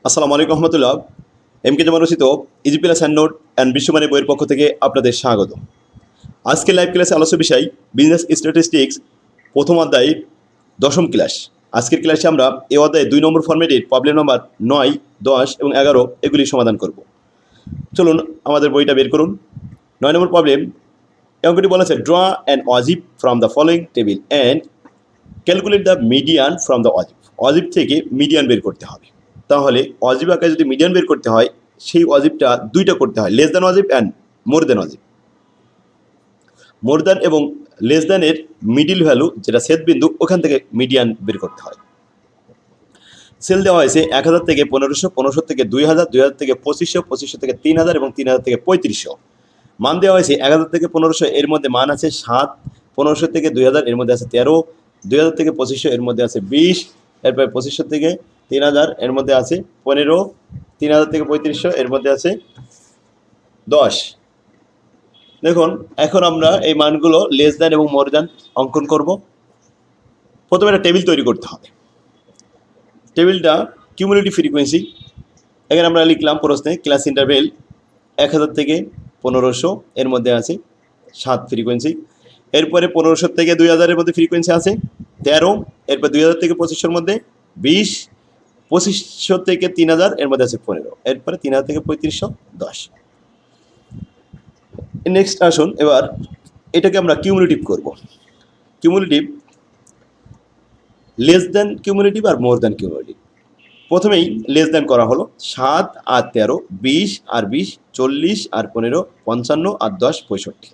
আসসালামু আলাইকুম রহমতুল্লাহ। M K জামান রচিত easy plus hand note and বিশ্বমানের বইয়ের পক্ষ থেকে আপনাদের স্বাগত। আজকে লাইভ ক্লাসে আলোচ্য বিষয় বিজনেস স্ট্যাটিস্টিক্স প্রথম অধ্যায়ের দশম ক্লাস। আজকের ক্লাসে আমরা এই অধ্যায়ে 2 নম্বর ফরম্যাটের প্রবলেম নম্বর 9, 10 এবং 11 এগুলি সমাধান করব। চলুন আমাদের বইটা বের করুন। 9 নম্বর প্রবলেম, অঙ্কটি বলা আছে draw an অজিব from the following table and calculate the median from the অজিব। অজিব থেকে মিডিয়ান বের করতে হবে। তাহলে অজিব আকারে যদি মিডিয়ান বের করতে হয়, সেই অজিবটা দুইটা করতে হয়, less than অজিব and more than অজিব। More than এবং লেস দ্যানের মিডিল ভ্যালু যেটা ছেদ বিন্দু, ওখান থেকে মিডিয়ান বের করতে হয়। সেল দেওয়া হয়েছে 1000 থেকে 1500, 1500 থেকে 2000, 2000 থেকে 2500, 2500 থেকে 3000 এবং 3000 থেকে 3500। মান দেওয়া হয়েছে 1000 থেকে 1500, এর মধ্যে মান আছে 7, 1500 থেকে 2000 এর মধ্যে আছে 13, 2000 থেকে 2500 এর মধ্যে আছে 20, এরপরে 2500 থেকে 3000 এর মধ্যে আছে 15, 3000 থেকে 3500 এর মধ্যে আছে 10। দেখুন, এখন আমরা এই মানগুলো লেস দ্যান এবং মোর দ্যান অঙ্কন করব। প্রথমে একটা টেবিল তৈরি করতে হবে। টেবিলটা কিউমুলেটিভ ফ্রিকোয়েন্সি। এখানে আমরা লিখলাম প্রশ্নে ক্লাস ইন্টারভেল 1000 থেকে 1500 এর মধ্যে আছে 7 ফ্রিকোয়েন্সি। এরপরে 1500 থেকে 2000 এর মধ্যে ফ্রিকোয়েন্সি আছে 13, এরপর 2000 থেকে 2500 মধ্যে 20, 2500 থেকে 3000 এর মধ্যে আছে 15, এরপরে 3000 থেকে 3500 10। নেক্সট আসুন, এবার এটাকে আমরা কিউমুলেটিভ করব। কিউমুলেটিভ, লেস দ্যান কিউমুলেটিভ আর মোর দ্যান কিউমুলেটিভ। প্রথমেই লেস দ্যান করা হলো 7 আর 13, 20 আর 20, 40 আর 15, 55 আর 10, 65।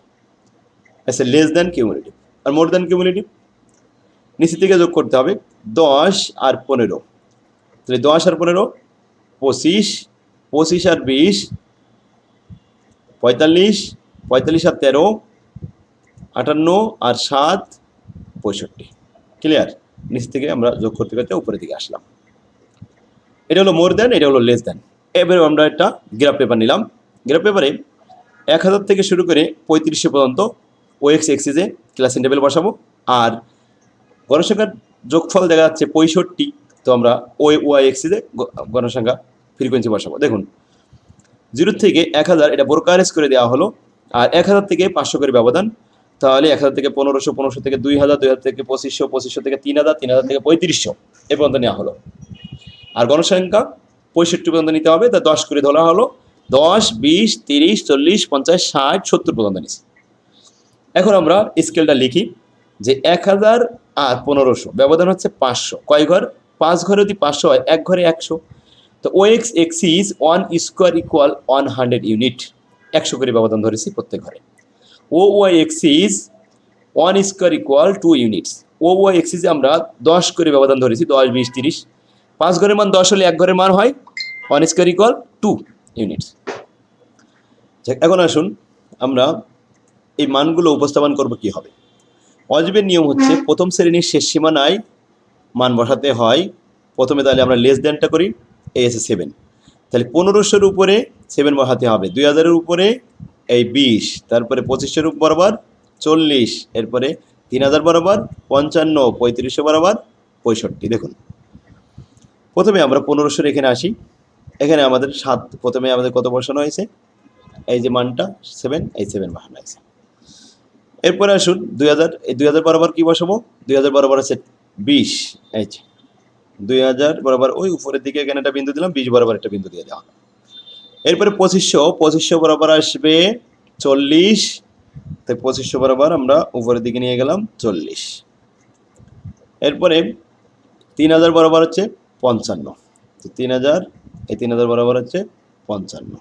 আচ্ছা, লেস দ্যান কিউমুলেটিভ। আর মোর দ্যান কিউমুলেটিভ, নিচে থেকে যোগ করতে হবে 10 আর 15। তাহলে 10 আর 15 25, 25 আর 20 45, 45 আর 13 58 আর 7 65। ক্লিয়ার? নিচ থেকে আমরা যোগ করতে করতে উপরের দিকে আসলাম। এটা হলো মোর দ্যান, এটা হলো লেস দ্যান। এবারে আমরা একটা গ্রাফ পেপার নিলাম। গ্রাফ পেপারে 1000 থেকে শুরু করে 3500 পর্যন্ত ওএক্স এক্সিসে ক্লাস ইন্টারভেল বসাবো। আর গণসংখ্যার যোগফল দেখা যাচ্ছে 65, তো আমরা ওয়াই এক্সিসে গণসংখ্যা ফ্রিকোয়েন্সি বসাবো। দেখুন, 0 থেকে 1000 এটা ব্রোকারেজ করে দেওয়া হলো, আর 1000 থেকে 500 করে ব্যবধান। তাহলে 1000 থেকে 1500, 1500 থেকে 2000, 2000 থেকে 2500, 2500 থেকে 3000, 3000 থেকে 3500 এ পর্যন্ত নেওয়া হলো। আর গণসংখ্যা 65 পর্যন্ত নিতে হবে, তা 10 করে ধরা হলো। 10, 20, 30, 40, 50, 60, 70 পর্যন্ত নিচ্ছি। এখন আমরা স্কেলটা লিখি যে 1000 আর 1500 ব্যবধান হচ্ছে 500। কয় ঘর? 5 ঘরে যদি 500 হয়, এক ঘরে 100। তো OX axis 1 square equal 100 unit. 100 করে ব্যবধান ধরেছি প্রত্যেক ঘরে। O Y axis 1 square equal 2 units. O Y এক্সিসে আমরা 10 করে ব্যবধান ধরেছি, 10, 20, 30। 5 ঘরের মান 10 হলে এক ঘরের মান হয় 1 স্কোয়ার ইকুয়াল 2 ইউনিটস। এখন আসুন আমরা এই মানগুলো উপস্থাপন করব কি হবে। অজবের নিয়ম হচ্ছে প্রথম শ্রেণীর শেষ সীমানায় মান বসাতে হয়। প্রথমে তাহলে আমরা লেস দ্যানটা করি, এই আছে 7। তাহলে 1500-র উপরে 7 বসাতে হবে, 2000-এর উপরে এই 20, তারপরে 2500-এর বরাবর 40, এরপরে 3000 বরাবর 55, 3500 বরাবর 65। দেখুন, প্রথমে আমরা 1500 এখানে আসি। এখানে আমাদের 7, প্রথমে আমাদের কত বসানো হয়েছে, এই যে মানটা 7, এই 7 বসানো হয়েছে। এরপরে আসুন 2000, এই 2000 বরাবর কি বসাবো, 2000 বরাবর আছে 20, এই যে 2000 বরাবর ওই উপরের দিকে এখানে একটা বিন্দু দিলাম, 20 বরাবর একটা বিন্দু দিয়ে দেওয়া। এরপরে 2500 বরাবর আসবে 40, তাই 2500 বরাবর আমরা উপরের দিকে নিয়ে গেলাম 40। এরপরে 3000 বরাবর হচ্ছে 55, তো 3000, এই 3000 বরাবর হচ্ছে 55,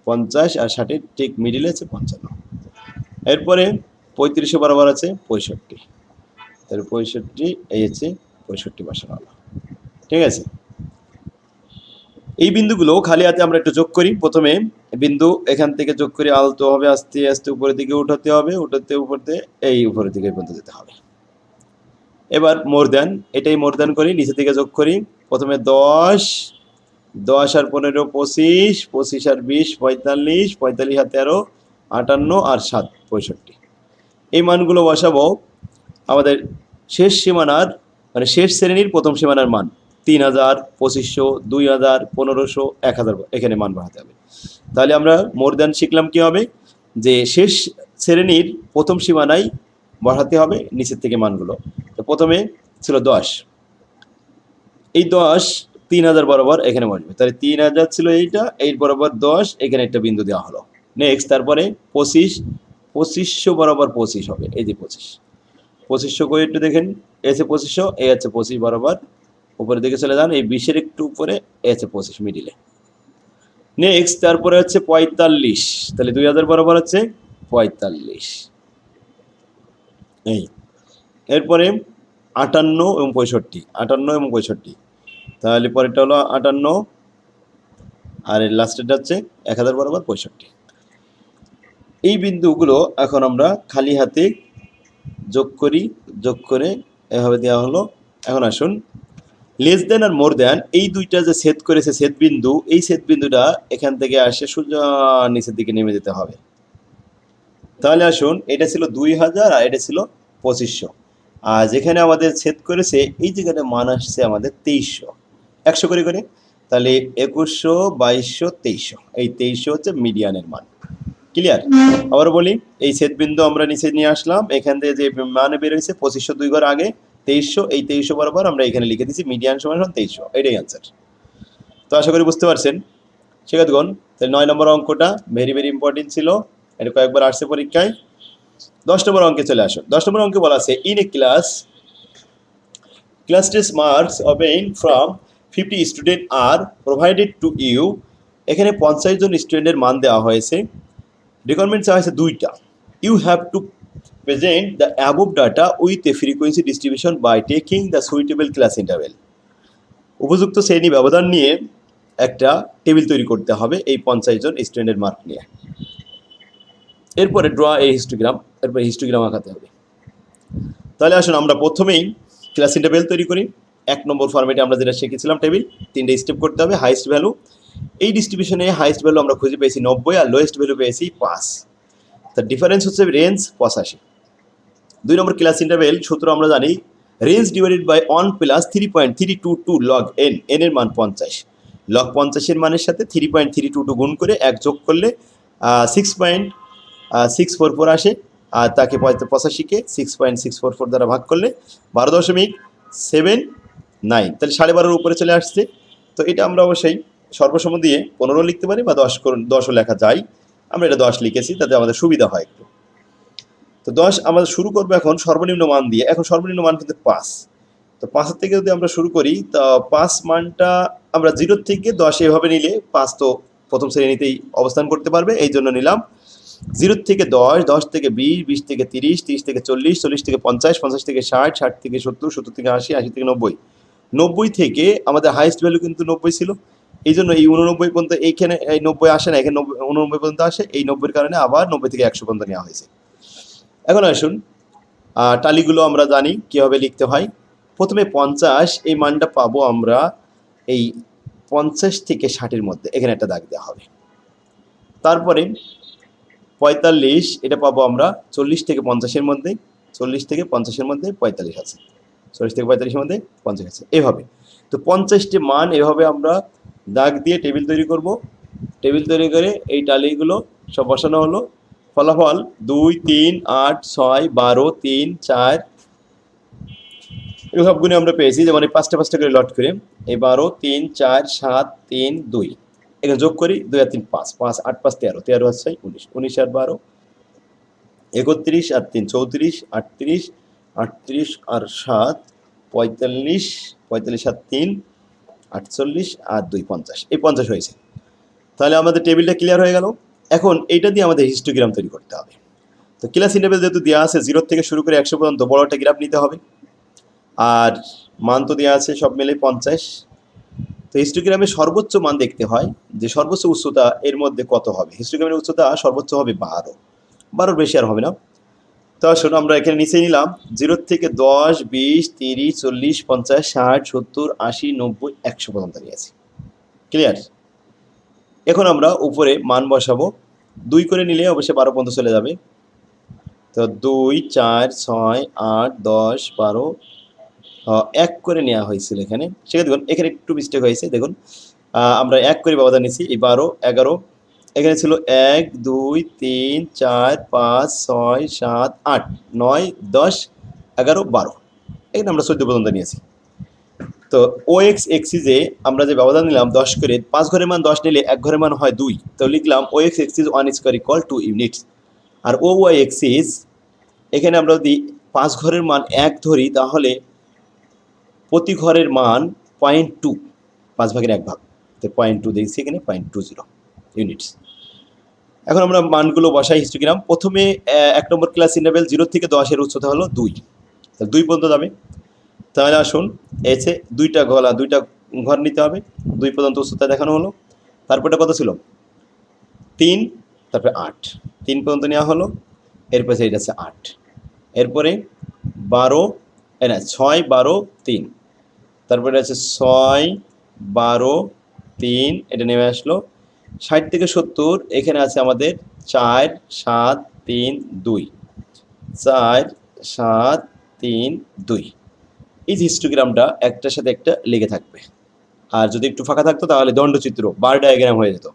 50 আর 60 ঠিক মিডিলে আছে 55। এরপরে 3500 বরাবর আছে 65, তাহলে 65, এই হচ্ছে 65 বসানো হলো। ঠিক আছে, এই বিন্দুগুলো খালি হাতে আমরা একটু যোগ করি। প্রথমে বিন্দু এখান থেকে যোগ করে আলতো হবে, আস্তে আস্তে উপরের দিকে উঠাতে হবে, উঠাতে উপরতে এই উপরের দিকে পর্যন্ত যেতে হবে। এবার মোর দ্যান, এটাই মোর দ্যান করি, নিচে থেকে যোগ করি। প্রথমে 10, 10 আর 15, 25, 25 আর 20, 45, 45 আর 13, 58 আর 7, 65। এই মানগুলো বসাবো আমাদের শেষ সীমানার, মানে শেষ শ্রেণীর প্রথম সীমানার মান। 3000, 2500, 2000, 1500, 1000 এখানে মান বাড়াতে হবে। তাহলে আমরা মোর দ্যান শিখলাম কি হবে, যে শেষ শ্রেণীর প্রথম সীমানায় বাড়াতে হবে নিচের থেকে মানগুলো। তো প্রথমে ছিল 10, এই 10 3000 বরাবর এখানে বসবে, তাহলে 3000 ছিল এইটা, এই বরাবর 10, এখানে একটা বিন্দু দেওয়া হলো। নেক্সট তারপরে 25, 2500 বরাবর 25 হবে, এই যে 2500 করে একটু দেখেন, এ আছে 2500, এ আছে 25 বরাবর, উপরের দিকে চলে যান, এই 20-এর একটু উপরে, এ আছে 25 মিডিলে। নেক্সট তারপরে হচ্ছে 45, তাহলে 2000 বরাবর হচ্ছে 45, এই এরপরে 58 এবং 65, 58 এবং 65, তাহলে পরেরটা হলো 58, আর এর লাস্টেরটা হচ্ছে 1000 বরাবর 65। এই বিন্দুগুলো এখন আমরা খালি হাতে যোগ করি, যোগ করে এভাবে দেওয়া হলো। এখন আসুন লেস দেন আর মোর দেন, এই দুইটা যে ছেদ করেছে ছেদ বিন্দু, এই ছেদ বিন্দুটা এখান থেকে আসে সোজা নিচের দিকে নেমে যেতে হবে। তাহলে আসুন, এটা ছিল 2000 আর এটা ছিল 2500, আর যেখানে আমাদের ছেদ করেছে এই জায়গাটা মান আসছে আমাদের 2300, 100 করে করে, তাহলে 2100, 2200, 2300, এই 2300 হচ্ছে মিডিয়ানের মান। ক্লিয়ার? আবার বলি, এই ছেদবিন্দু আমরা নিচে নিয়ে আসলাম, এখান থেকে যে মান বের হয়েছে 2500, 2 ঘর আগে 2300, এই 2300 বরাবর আমরা এখানে লিখে দিচ্ছি মিডিয়ান সমান 2300, এটাই অ্যান্সার। তো আশা করি বুঝতে পারছেন শিক্ষার্থীগণ। তাহলে 9 নম্বর অঙ্কটা ভেরি ভেরি ইম্পর্টেন্ট ছিল, এটা কয়েকবার আসছে পরীক্ষায়। 10 নম্বর অঙ্কে চলে আসুন। 10 নম্বর অঙ্কে বলা আছে in a class test marks obtained from 50 student are provided to you, এখানে 50 জন স্টুডেন্টের মান দেওয়া হয়েছে, রিকোয়ারমেন্ট চাওয়া হয়েছে দুইটা। You have to present the above data with a frequency distribution by taking the suitable class interval. উপযুক্ত শ্রেণী ব্যবধান নিয়ে একটা টেবিল তৈরি করতে হবে এই 50 জন স্টুডেন্টের মার্ক নিয়ে। এরপরে ড্র এ হিস্টোগ্রাম, এরপরে হিস্টোগ্রাম আঁকাতে হবে। তাহলে আসুন আমরা প্রথমেই ক্লাস ইন্টারভেল তৈরি করি। 1 নম্বর ফরম্যাটে আমরা যেটা শিখেছিলাম টেবিল, 3টে স্টেপ করতে হবে। হাইস্ট ভ্যালু, এই ডিস্ট্রিবিউশনে হাইস্ট ভ্যালু আমরা খুঁজে পেয়েছি 90 আর লোয়েস্ট ভ্যালু পেয়েছি 5, তার ডিফারেন্স হচ্ছে রেঞ্জ 85। 2 নম্বর ক্লাস ইন্টারভেল সূত্র আমরা জানি, range divided by 1 plus 3.322 log N, N এর মান 50, লগ 50 এর মানের সাথে 3.322 গুণ করে 1 যোগ করলে 6.644 আসে, আর তাকে 85কে 6.644 দ্বারা ভাগ করলে 12.79, তাহলে 12.5-এর উপরে চলে আসছে। তো এটা আমরা অবশ্যই সর্বসম দিয়ে 15 লিখতে পারি বা 10ও লেখা যায়, আমরা এটা 10 লিখেছি তাতে আমাদের সুবিধা হয় একটু। তো 10 আমরা শুরু করবো এখন সর্বনিম্ন মান দিয়ে, এখন সর্বনিম্ন মান কিন্তু 5, তো 5 থেকে যদি আমরা শুরু করি, তো 5 মানটা আমরা 0 থেকে 10 এভাবে নিলে 5 তো প্রথম শ্রেণীতেই অবস্থান করতে পারবে, এই জন্য নিলাম 0 থেকে 10, 10 থেকে 20, 20 থেকে 30, 30 থেকে 40, 40 থেকে 50, 50 থেকে 60, 60 থেকে 70, 70 থেকে 80, 80 থেকে 90, 90 থেকে আমাদের হাইস্ট ভ্যালু কিন্তু 90 ছিল, এই জন্য এই 89 পর্যন্ত, এইখানে এই 90 আসে না, এখানে 89 পর্যন্ত আসে, এই 90-এর কারণে আবার 90 থেকে 100 পর্যন্ত নেওয়া হয়েছে। এখন আসুন টালিগুলো আমরা জানি কীভাবে লিখতে হয়। প্রথমে 50, এই মানটা পাবো আমরা এই 50 থেকে 60-এর মধ্যে, এখানে একটা দাগ দেওয়া হবে। তারপরে 45, এটা পাবো আমরা 40 থেকে 50-এর মধ্যে, 40 থেকে 50-এর মধ্যে 45 আছে, 40 থেকে 45-এর মধ্যে 50 আছে, এভাবে। তো 50টি মান এভাবে আমরা দাগ দিয়ে টেবিল তৈরি করব। টেবিল তৈরি করে এই টালিগুলো সব বসানো হলো। ফলাফল 2, 3, 8, 6, 12, 3, 4 এগুলো সবগুলো আমরা পেয়েছি, যেমন এই 5টা 5টা করে লট করে এই 12, 3, 4, 7, 3, 2 এখানে যোগ করি, 2 আর 3 5, 5, 8, 5, 13, 13 আর 6 19, 19 আর 12 31 আর 3 34, 38, 38 আর 7 45, 45 আর 3 48 আর 2 50, এই 50 হয়েছে। তাহলে আমাদের টেবিলটা ক্লিয়ার হয়ে গেল। এখন এইটা দিয়ে আমাদের হিস্টোগ্রাম তৈরি করতে হবে। তো ক্লাস ইন্টারভেল যেহেতু দেওয়া আছে 0 থেকে শুরু করে 100 পর্যন্ত, বড় একটা গ্রাফ নিতে হবে, আর মান তো দেওয়া আছে সব মিলে 50। তো হিস্টোগ্রামে সর্বোচ্চ মান দেখতে হয় যে সর্বোচ্চ উচ্চতা এর মধ্যে কত হবে। হিস্টোগ্রামের উচ্চতা সর্বোচ্চ হবে 12, 12-র বেশি আর হবে না। তো আসুন আমরা এখানে নিচে নিলাম 0 থেকে 10, 20, 30, 40, 50, 60, 70, 80, 90, 100 পর্যন্ত নিয়েছি। ক্লিয়ার? এখন আমরা উপরে মান বসাবো, 2 করে নিলে অবশ্যই 12 পর্যন্ত চলে যাবে। তো 2, 4, 6, 8, 10, 12, এক করে নেওয়া হয়েছিল এখানে। সেখানে দেখুন এখানে একটু মিস্টেক হয়েছে। দেখুন আমরা এক করে ব্যবধান নিচ্ছি। এই 12, 11 এখানে ছিল 1, 2, 3, 4, 5, 6, 7, 8, 9, 10, 11, 12 এখানে আমরা 14 পর্যন্ত নিয়েছি। তো OX এক্সিসে আমরা যে ব্যবধান নিলাম 10 করে, 5 ঘরের মান 10 নিলে 1 ঘরের মান হয় 2, তো লিখলাম OX axis 1 square equal 2 units. আর OY এক্সিস এখানে আমরা যদি 5 ঘরের মান 1 ধরি তাহলে প্রতি ঘরের মান 0.2, 5 ভাগের 1 ভাগ, তো 0.2 দেখছি এখানে 0.20 ইউনিটস। এখন আমরা মানগুলো বসাই হিস্টোগ্রাম। প্রথমে 1 নম্বর ক্লাস ইন্টারভ্যাল 0 থেকে 10 এর উচ্চতা হলো 2, তাহলে 2 পর্যন্ত যাবে। তাহলে আসুন এসে দুইটা ঘর নিতে হবে, 2 পর্যন্ত উচ্চতা দেখানো হলো। তারপরে কত ছিল 3, তারপরে 8, 3 পর্যন্ত নেওয়া হলো। এরপরে এটা আছে 8, এরপরে 12, না 6, 12, 3, তারপরে আছে 6, 12, 3, এটা নেমে আসলো। 60 থেকে 70 এখানে আছে আমাদের 4, 7, 3, 2, 4, 7, 3, 2। এই যে হিস্টোগ্রামটা একটার সাথে একটা লেগে থাকবে, আর যদি একটু ফাঁকা থাকতো তাহলে দণ্ডচিত্র বার ডায়াগ্রাম হয়ে যেত।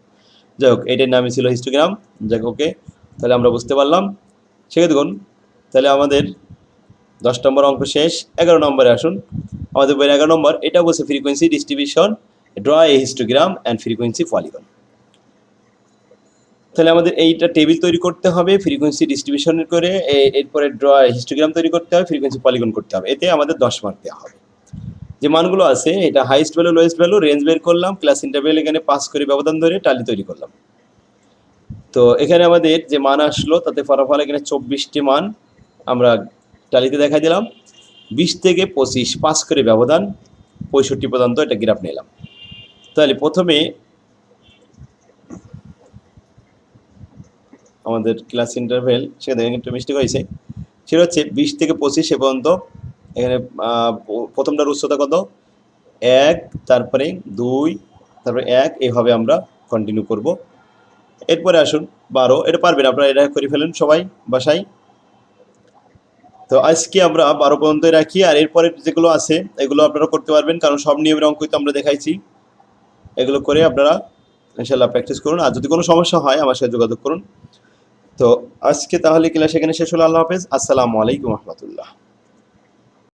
যাই হোক, এটার নামই ছিল হিস্টোগ্রাম। যাই ওকে, তাহলে আমরা বুঝতে পারলাম। সেক্ষেত্রে দেখুন, তাহলে আমাদের 10 নম্বর অঙ্ক শেষ। 11 নম্বরে আসুন। আমাদের বইয়ের 11 নম্বর, এটা বলছে frequency distribution, draw A histogram and frequency polygon. তাহলে আমাদের এইটা টেবিল তৈরি করতে হবে ফ্রিকোয়েন্সি ডিস্ট্রিবিউশন করে, এরপরে ড্র হিস্টোগ্রাম তৈরি করতে হবে, ফ্রিকোয়েন্সি পলিগন করতে হবে। এতে আমাদের 10 মার্ক দেওয়া হবে। যে মানগুলো আছে, এটা highest value, lowest value, range বের করলাম, ক্লাস ইন্টারভ্যাল এখানে পাস করে ব্যবধান ধরে টালি তৈরি করলাম। তো এখানে আমাদের যে মান আসলো তাতে ফলাফল এখানে 24টি মান আমরা টালিতে দেখাই দিলাম। 20 থেকে 25 পাস করে ব্যবধান 65 পর্যন্ত এটা গ্রাফ নিলাম। তাহলে প্রথমে আমাদের ক্লাস ইন্টারভ্যাল সেখানে একটু মিস্টেক হয়েছে, সেটা হচ্ছে 20 থেকে 25 এ পর্যন্ত। এখানে প্রথমটার উচ্চতা কত 1, তারপরে 2, তারপরে 1, এইভাবে আমরা কন্টিনিউ করব। এরপরে আসুন 12, এটা পারবেন আপনারা, এটা করে ফেলেন সবাই বাসায়। তো আজকে আমরা 12 পর্যন্ত রাখি, আর এরপরে যেগুলো আছে এগুলো আপনারা করতে পারবেন, কারণ সব নিয়মের অঙ্কই তো আমরা দেখাইছি। এগুলো করে আপনারা ইনশাল্লাহ প্র্যাকটিস করুন, আর যদি কোনো সমস্যা হয় আমার সাথে যোগাযোগ করুন। তো আজকে তাহলে ক্লাস এখানে শেষ হলো। আল্লাহ হাফেজ, আসসালামু আলাইকুম রহমতুল্লাহ।